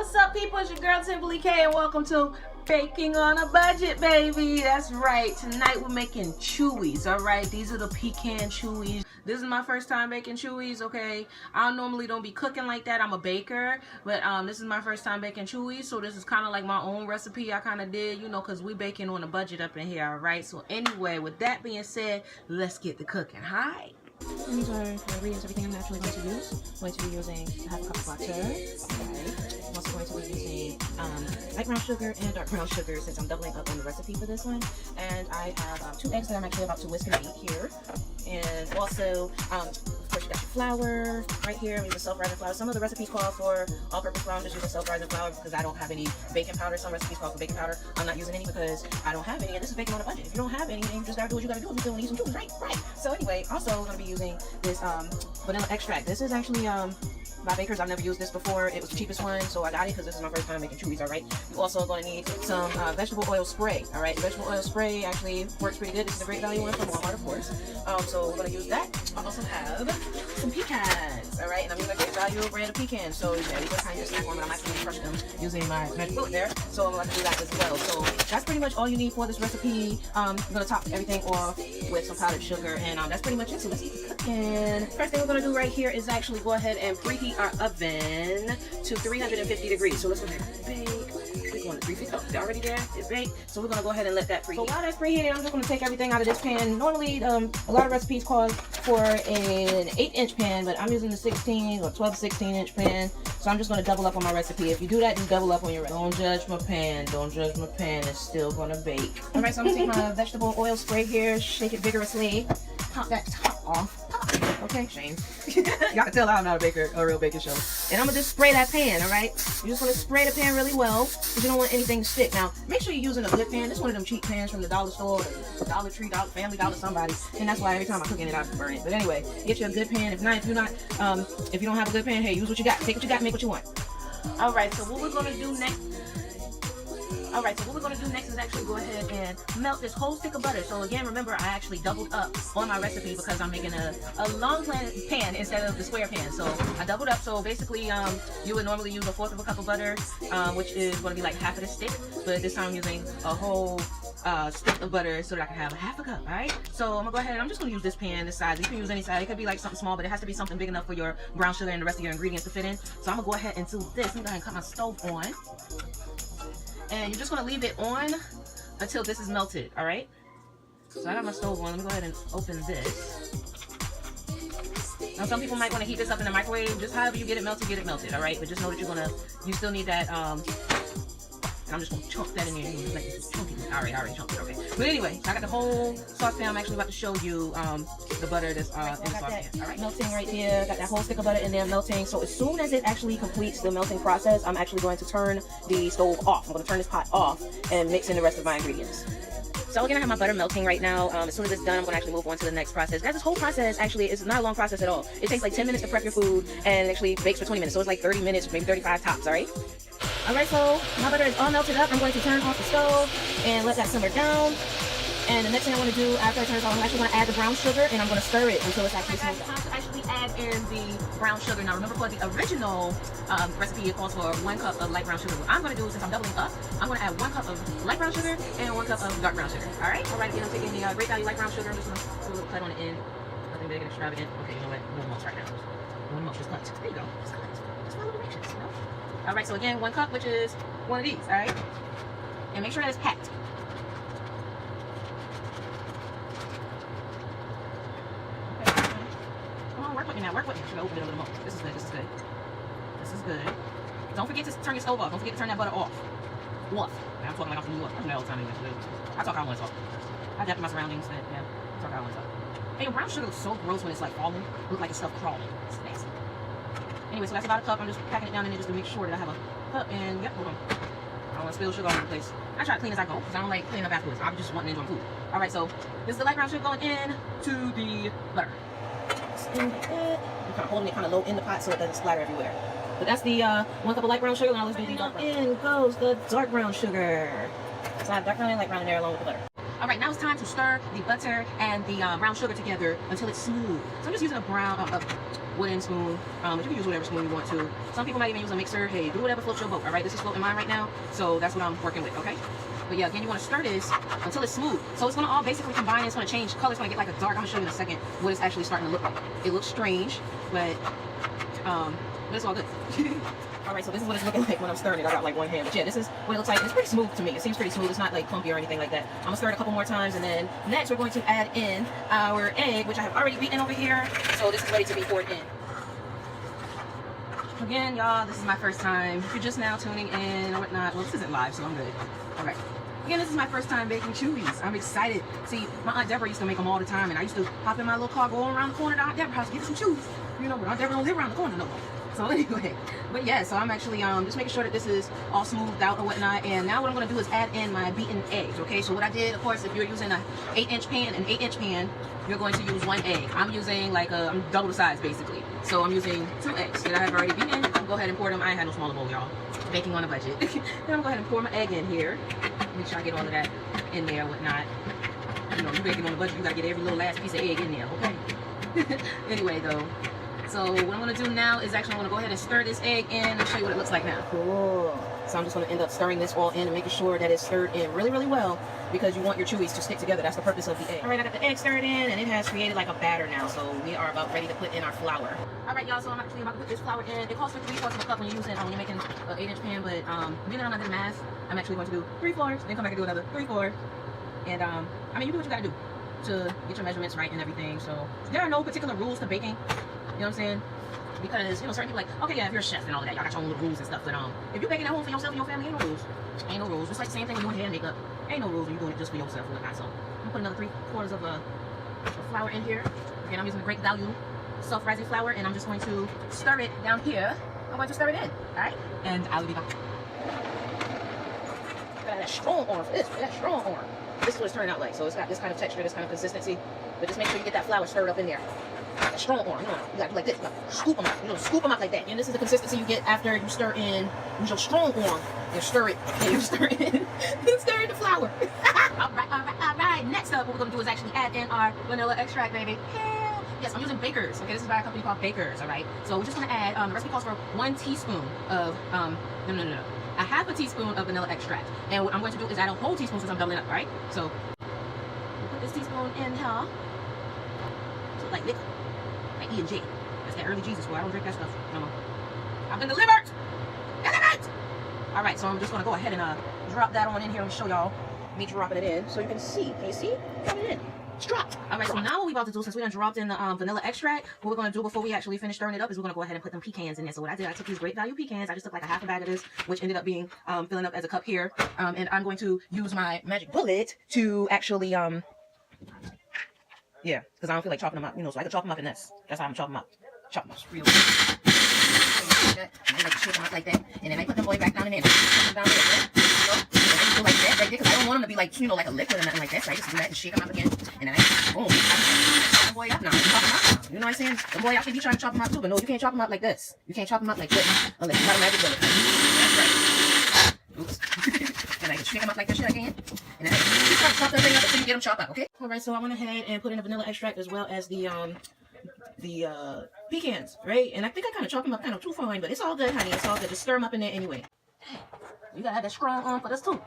What's up, people? It's your girl Timberly K, and welcome to Baking on a Budget, baby. That's right. Tonight we're making Chewies. All right, these are the pecan Chewies. This is my first time making Chewies. Okay, I normally don't be cooking like that. I'm a baker, but this is my first time making Chewies, so this is kind of like my own recipe. I kind of did, you know, because we baking on a budget up in here. All right. So anyway, with that being said, let's get to cooking. Hi. These are the ingredients, everything I'm actually going to use. I'm going to be using half a cup of butter. Okay. I'm also going to be using light brown sugar and dark brown sugar since I'm doubling up on the recipe for this one. And I have 2 eggs that I'm actually about to whisk and beat here. And also, of course, you got your flour right here. I'm using self-rising flour. Some of the recipes call for all-purpose flour. I'm just using self-rising flour because I don't have any baking powder. Some recipes call for baking powder. I'm not using any because I don't have any, and this is baking on a budget. If you don't have any, then you just gotta do what you gotta do if you still need some Chewies, right? Right. So anyway, also I'm gonna be using this vanilla extract. This is actually by Baker's. I've never used this before. It was the cheapest one, so I got it because this is my first time making Chewies. All right. You're also going to need some vegetable oil spray. All right. Vegetable oil spray actually works pretty good. This is a great value one from Walmart, of course. So we're going to use that. I also have some pecans. All right. And I'm using a great value brand of pecans. So yeah, these are kind of snack one, but I'm actually going to crush them using my magic bullet there. So I'm going to do that as well. So that's pretty much all you need for this recipe. I'm going to top everything off with some powdered sugar, and that's pretty much it. So let's get to cooking. First thing we're going to do right here is actually go ahead and preheat our oven to 350 degrees. So let's go ahead and bake. We're going to 350. Oh, it's already there. It's baked. So we're going to go ahead and let that preheat. So while that's preheating, I'm just going to take everything out of this pan. Normally, a lot of recipes call for an 8-inch pan, but I'm using the 16 or 12 to 16-inch pan. So I'm just going to double up on my recipe. If you do that, just double up on your recipe. Don't judge my pan. Don't judge my pan. It's still going to bake. All right, so I'm going to take my vegetable oil spray here, shake it vigorously, pop that top off. Okay, Shane. Y'all can tell I'm not a real baking show. And I'm gonna just spray that pan, all right? You just want to spray the pan really well because you don't want anything to stick. Now, make sure you're using a good pan. This is one of them cheap pans from the dollar store, or Dollar Tree, Family Dollar, somebody. And that's why every time I cook in it, I burn it. But anyway, get you a good pan. If you don't have a good pan, hey, use what you got. Take what you got, make what you want. All right. So what we're gonna do next. Is actually go ahead and melt this whole stick of butter. So again, remember, I actually doubled up on my recipe because I'm making a long pan instead of the square pan. So I doubled up. So basically, you would normally use 1/4 of a cup of butter, which is going to be like half of the stick. But this time I'm using a whole stick of butter so that I can have half a cup. All right. So I'm gonna go ahead and I'm just gonna use this pan, this size. You can use any size. It could be like something small, but it has to be something big enough for your brown sugar and the rest of your ingredients to fit in. So I'm gonna go ahead and do this. I'm gonna go ahead and cut my stove on. And you're just going to leave it on until this is melted, all right? So I got my stove on. Let me go ahead and open this. Now, some people might want to heat this up in the microwave. Just however you get it melted, all right? But just know that you still need that, I'm just going to chunk that in here. Like chunky. All right, chunked it, okay. But anyway, so I got the whole saucepan. I'm actually about to show you the butter that's in the saucepan. All right, melting right here. Got that whole stick of butter in there melting. So as soon as it actually completes the melting process, I'm actually going to turn the stove off. I'm going to turn this pot off and mix in the rest of my ingredients. So again, I have my butter melting right now. As soon as it's done, I'm going to actually move on to the next process. Guys, this whole process actually is not a long process at all. It takes like 10 minutes to prep your food and it actually bakes for 20 minutes. So it's like 30 minutes, maybe 35 tops, all right? Alright, so my butter is all melted up. I'm going to turn off the stove and let that simmer down. And the next thing I want to do after I turn it off, I'm actually going to add the brown sugar and I'm going to stir it until it's actually smooth. Time to actually add in the brown sugar. Now remember, for the original recipe, it calls for 1 cup of light brown sugar. What I'm going to do, since I'm doubling up, I'm going to add 1 cup of light brown sugar and 1 cup of dark brown sugar. Alright, again, I'm taking the Great Value light brown sugar. I'm just going to put a little cut on the end. Nothing big and extravagant. Okay, you know what? No mulch right now. No mulch, just cut. There you go. Just cut. Just follow directions, you know? Alright, so again, 1 cup, which is one of these, alright? And make sure that it's packed. Okay, come on, work with me now, work with me. I should open it a little more. This is good, this is good. This is good. Don't forget to turn your stove off. Don't forget to turn that butter off. Off. I'm talking like I'm from New York. I'm all the time English. I talk how I want to talk. I adapt to my surroundings, and yeah, I talk how I want to talk. Hey, brown sugar looks so gross when it's like falling. It looks like it's stuff crawling. It's nasty. Anyway, so that's about a cup. I'm just packing it down in there just to make sure that I have a cup. And yep, hold on. I don't want to spill sugar all over the place. I try to clean as I go because I don't like cleaning up afterwards. I just want to enjoy food. All right, so this is the light brown sugar going in to the butter. I'm kind of holding it kind of low in the pot so it doesn't splatter everywhere. But that's the 1 cup of light brown sugar. Now let's do the dark brown. In goes the dark brown sugar. So I have dark brown and light brown in there along with the butter. All right, now it's time to stir the butter and the brown sugar together until it's smooth. So I'm just using a wooden spoon, but you can use whatever spoon you want to. Some people might even use a mixer. Hey, do whatever floats your boat. All right, this is floating mine right now, so that's what I'm working with. Okay. But yeah, again, you want to stir this until it's smooth. So it's going to all basically combine. It's going to change color. It's going to get like a dark. I'm going to show you in a second what it's actually starting to look like. It looks strange, but it's all good. All right, so this is what it's looking like when I'm stirring it. I got like one hand, but yeah, this is what it looks like. It's pretty smooth to me. It seems pretty smooth. It's not like clumpy or anything like that. I'm going to stir it a couple more times, and then next we're going to add in our egg, which I have already beaten over here. So this is ready to be poured in. Again, y'all, this is my first time. If you're just now tuning in or whatnot, well, this isn't live, so I'm good. All right. Again, this is my first time baking Chewies. I'm excited. See, my Aunt Deborah used to make them all the time, and I used to hop in my little car, go around the corner to Aunt Deborah's house, get some Chewies. You know, but Aunt Deborah don't live around the corner no more. So anyway, but yeah, so I'm actually just making sure that this is all smoothed out or whatnot. And now what I'm going to do is add in my beaten eggs. Okay, so what I did, of course, if you're using an 8-inch pan, you're going to use 1 egg. I'm using like I'm double the size basically. So I'm using 2 eggs that I have already beaten. Go ahead and pour them. I ain't had no smaller bowl, y'all. Baking on a budget. Then I'm going to go ahead and pour my egg in here. Make sure I get all of that in there, whatnot. You know, you're baking on a budget, you got to get every little last piece of egg in there, okay? Anyway, though. So what I'm going to do now is actually I'm going to go ahead and stir this egg in and show you what it looks like now. Cool. So I'm just going to end up stirring this all in and making sure that it's stirred in really, really well because you want your Chewies to stick together. That's the purpose of the egg. All right, I got the egg stirred in and it has created like a batter now. So we are about ready to put in our flour. All right, y'all, so I'm actually about to put this flour in. It calls for 3/4 of a cup when you're using when you're making an 8-inch pan, but being that I'm not doing math, I'm actually going to do 3/4, then come back and do another 3/4. And I mean, you do what you got to do to get your measurements right and everything. So there are no particular rules to baking. You know what I'm saying? Because, you know, certain people like, okay, yeah, if you're a chef and all of that, y'all got your own little rules and stuff, but if you're baking at home for yourself and your family, ain't no rules. Ain't no rules. Just like the same thing when you're doing hair and makeup. Ain't no rules when you're doing it just for yourself and whatnot. So I'm gonna put another 3/4 of flour in here. Again, I'm using the Great Value self-rising flour, and I'm just going to stir it down here. I'm going to stir it in, alright? And I'll be back. Got that strong arm for this, that strong arm. This is what it's turning out like. So it's got this kind of texture, this kind of consistency. But just make sure you get that flour stirred up in there. A strong arm, you know, you got to do like this, scoop them out, you know, scoop them out like that. And this is the consistency you get after you stir in, use your strong arm, and stir it, and you stir in, stir in the flour. All right. Next up, what we're going to do is actually add in our vanilla extract, baby. Hell, yes, I'm using Baker's, okay, this is by a company called Baker's, all right? So we're just going to add, the recipe calls for 1 teaspoon of, no, a half a teaspoon of vanilla extract. And what I'm going to do is add a whole teaspoon since I'm doubling up, all right? So, we'll put this teaspoon in here. So like liquor. Like E&J. That's that early Jesus, boy. I don't drink that stuff no more. I've been delivered! Delivered! Alright, so I'm just going to go ahead and drop that on in here and show y'all me dropping it in so you can see. Can you see? Drop it in. It's dropped. Alright, so now what we're about to do, since we done dropped in the vanilla extract, what we're going to do before we actually finish stirring it up is we're going to go ahead and put them pecans in there. So what I did, I took these Great Value pecans. I just took like a half a bag of this, which ended up being filling up as a cup here. And I'm going to use my magic bullet to actually, yeah, because I don't feel like chopping them up, you know, so I can chop them up in this. That's how I'm chopping them up. Chop them up real good. And then like shake them up like that. And then I put them boy back down in there. Put them down there, right? You know, and like that right there, because I don't want them to be like, you know, like a liquid or nothing like that. So I just do that and shake them up again. And then I, boom, chop them boy up now. Chop them up now. You know what I'm saying? The boy out there be trying to chop them up too, but no, you can't chop them up like this. You can't chop them up like this unless you got a magic bullet. That's right. Oops. And I can shake them up like this shit again. And then I keep trying to chop that thing up until you get them chopped up, okay? Alright, so I went ahead and put in the vanilla extract as well as the pecans, right? And I think I kind of chopped them up kind of too fine, but it's all good, honey. It's all good. Just stir them up in there anyway. You gotta have that strong arm for this too.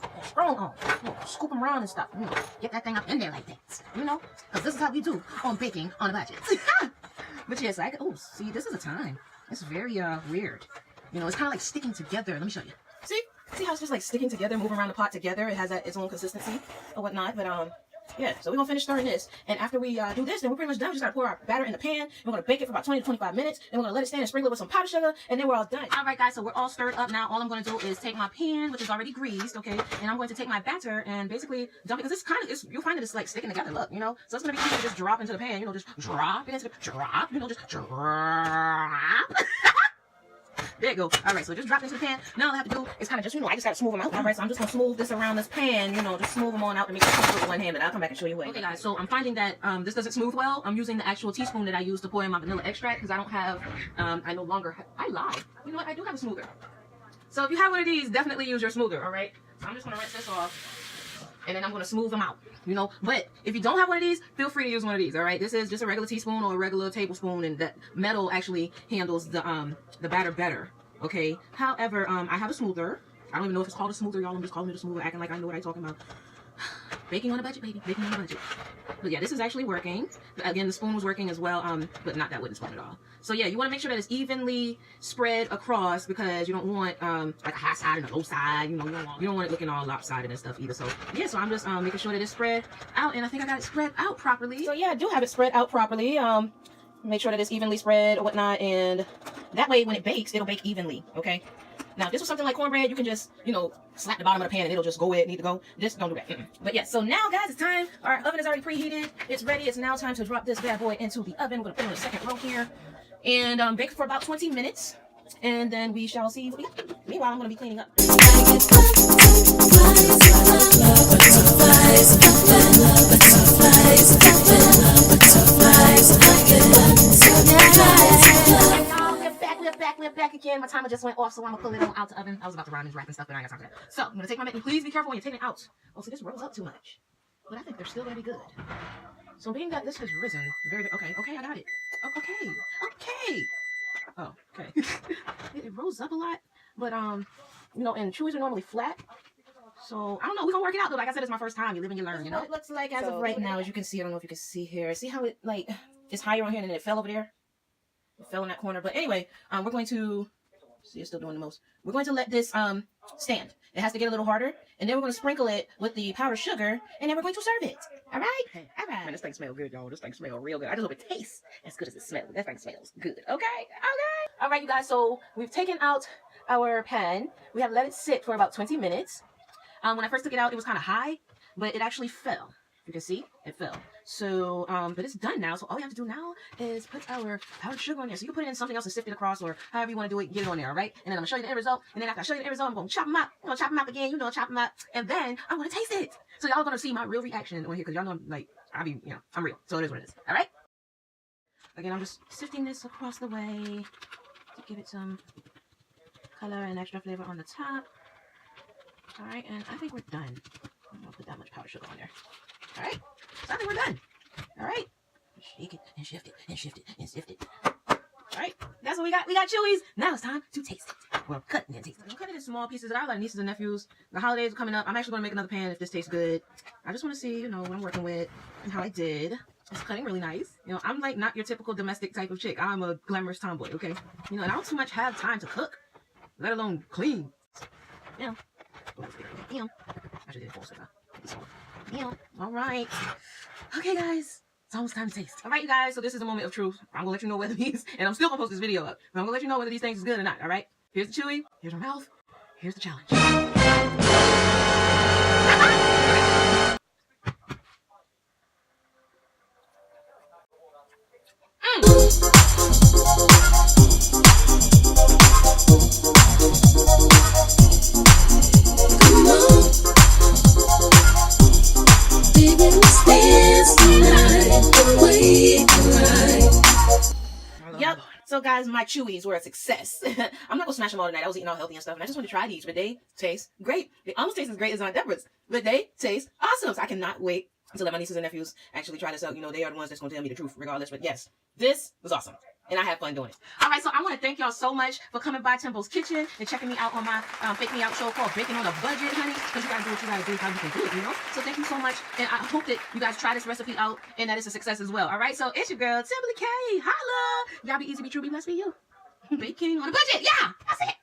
That strong arm. You know, scoop them around and stuff. You know, get that thing up in there like that. You know, because this is how we do on baking on a budget. But yes, I could. Oh, see, this is a time. It's very weird. You know, it's kind of like sticking together. Let me show you. See how it's just like sticking together, moving around the pot together. It has its own consistency or whatnot. But yeah, so we're gonna finish stirring this, and after we do this, then we're pretty much done. We just gotta pour our batter in the pan. We're gonna bake it for about 20 to 25 minutes. Then we're gonna let it stand and sprinkle it with some powdered sugar, and then we're all done. All right, guys, so we're all stirred up now. All I'm gonna do is take my pan, which is already greased, okay, and I'm going to take my batter and basically dump it, because you'll find that it's like sticking together. Look, you know, so it's gonna be easy to just drop into the pan. You know, just drop it into the drop. You know, just drop. There you go. All right, so just drop this in the pan. Now all I have to do is kind of just, you know, I just got to smooth them out. All right, so I'm just going to smooth this around this pan, you know, just smooth them on out to make it comfortable with one hand, and I'll come back and show you what. Okay, guys, so I'm finding that this doesn't smooth well. I'm using the actual teaspoon that I use to pour in my vanilla extract because I don't have, I no longer, I lied. You know what, I do have a smoother. So if you have one of these, definitely use your smoother, all right? So I'm just going to rinse this off. and then I'm going to smooth them out, you know. But if you don't have one of these, feel free to use one of these, all right? This is just a regular teaspoon or a regular tablespoon, and that metal actually handles the batter better, okay? However, I have a smoother. I don't even know if it's called a smoother, y'all. I'm just calling it a smoother, acting like I know what I'm talking about. Baking on a budget, baby. Baking on a budget. But yeah, this is actually working. Again, the spoon was working as well, but not that wooden spoon at all. So yeah, you want to make sure that it's evenly spread across, because you don't want like a high side and a low side. You know, you don't want it looking all lopsided and stuff either. So yeah, so I'm just making sure that it's spread out, and I think I got it spread out properly. So yeah, I do have it spread out properly. Make sure that it's evenly spread or whatnot, and that way when it bakes, it'll bake evenly. Okay. Now, if this was something like cornbread, you can just, you know, slap the bottom of the pan and it'll just go where it needs to go. Just don't do that. But yeah, so now, guys, it's time. Our oven is already preheated. It's ready. It's now time to drop this bad boy into the oven. We're going to put it on the second row here and bake for about 20 minutes. And then we shall see what we got. Meanwhile, I'm going to be cleaning up. We're back again. My timer just went off, so I'm gonna pull it on out the oven. I was about to rhyme and wrap and stuff, but I ain't got time for that. So I'm gonna take my mitt, and please be careful when you're taking it out. Oh, so this rose up too much, but I think they're still gonna be good. So being that this has risen very okay, I got it. Okay. Oh, okay. it rose up a lot, but you know, and Chewies are normally flat. So I don't know. We're gonna work it out though. Like I said, it's my first time. You live and you learn. You know. What it looks like as of right now, as you can see. I don't know if you can see here. See how it like it's higher on here and then it fell over there. It fell in that corner. But anyway, we're going to see, it's still doing the most. We're going to let this stand. It has to get a little harder, and then we're going to sprinkle it with the powdered sugar, and then we're going to serve it. All right? All right. Man, this thing smells good, y'all. This thing smells real good. I just hope it tastes as good as it smells. That thing smells good. Okay? All right, you guys. So we've taken out our pan. We have let it sit for about 20 minutes. When I first took it out, it was kind of high, but it actually fell. You can see it fell. So, but it's done now. So all we have to do now is put our powdered sugar on there. So you can put it in something else and sift it across, or however you want to do it, get it on there, all right? And then I'm gonna show you the end result. And then after I show you the end result, I'm gonna chop them up. I'm gonna chop them up again. You know, chop them up. And then I'm gonna taste it. So y'all gonna see my real reaction on here, because y'all know I'm like, I'm real. So it is what it is. All right? Again, I'm just sifting this across the way to give it some color and extra flavor on the top. All right, and I think we're done. I'm gonna put that much powdered sugar on there. All right, so I think we're done. All right, shake it and shift it and shift it and sift it. All right, that's what we got. We got Chewies. Now it's time to taste it. Well, cut and taste it. I'm cutting it in small pieces. I have like nieces and nephews. The holidays are coming up. I'm actually gonna make another pan if this tastes good. I just want to see, you know, what I'm working with and how I did. It's cutting really nice. You know, I'm like not your typical domestic type of chick. I'm a glamorous tomboy. Okay, you know, and I don't too much have time to cook, let alone clean. You know. I should do it full now. All right. Okay, guys. It's almost time to taste. All right, you guys. So this is a moment of truth. I'm going to let you know whether these, and I'm still going to post this video up, but I'm going to let you know whether these things is good or not. All right. Here's the Chewy. Here's my mouth. Here's the challenge. Yep. So guys, my Chewies were a success. I'm not gonna smash them all tonight. I was eating all healthy and stuff, and I just want to try these, but they taste great. They almost taste as great as Aunt Deborah's, but they taste awesome. So I cannot wait to let my nieces and nephews actually try this out. You know, they are the ones that's gonna tell me the truth regardless. But yes, this was awesome. And I had fun doing it. All right, so I want to thank y'all so much for coming by Temple's Kitchen and checking me out on my Fake Me Out show called Baking on a Budget, honey. Because you got to do what you got to do, how you can do it, you know? So thank you so much. And I hope that you guys try this recipe out and that it's a success as well. All right, so it's your girl, Simply K. Holla. Y'all be easy, be true, be blessed, be you. Baking on a budget. Yeah, that's it.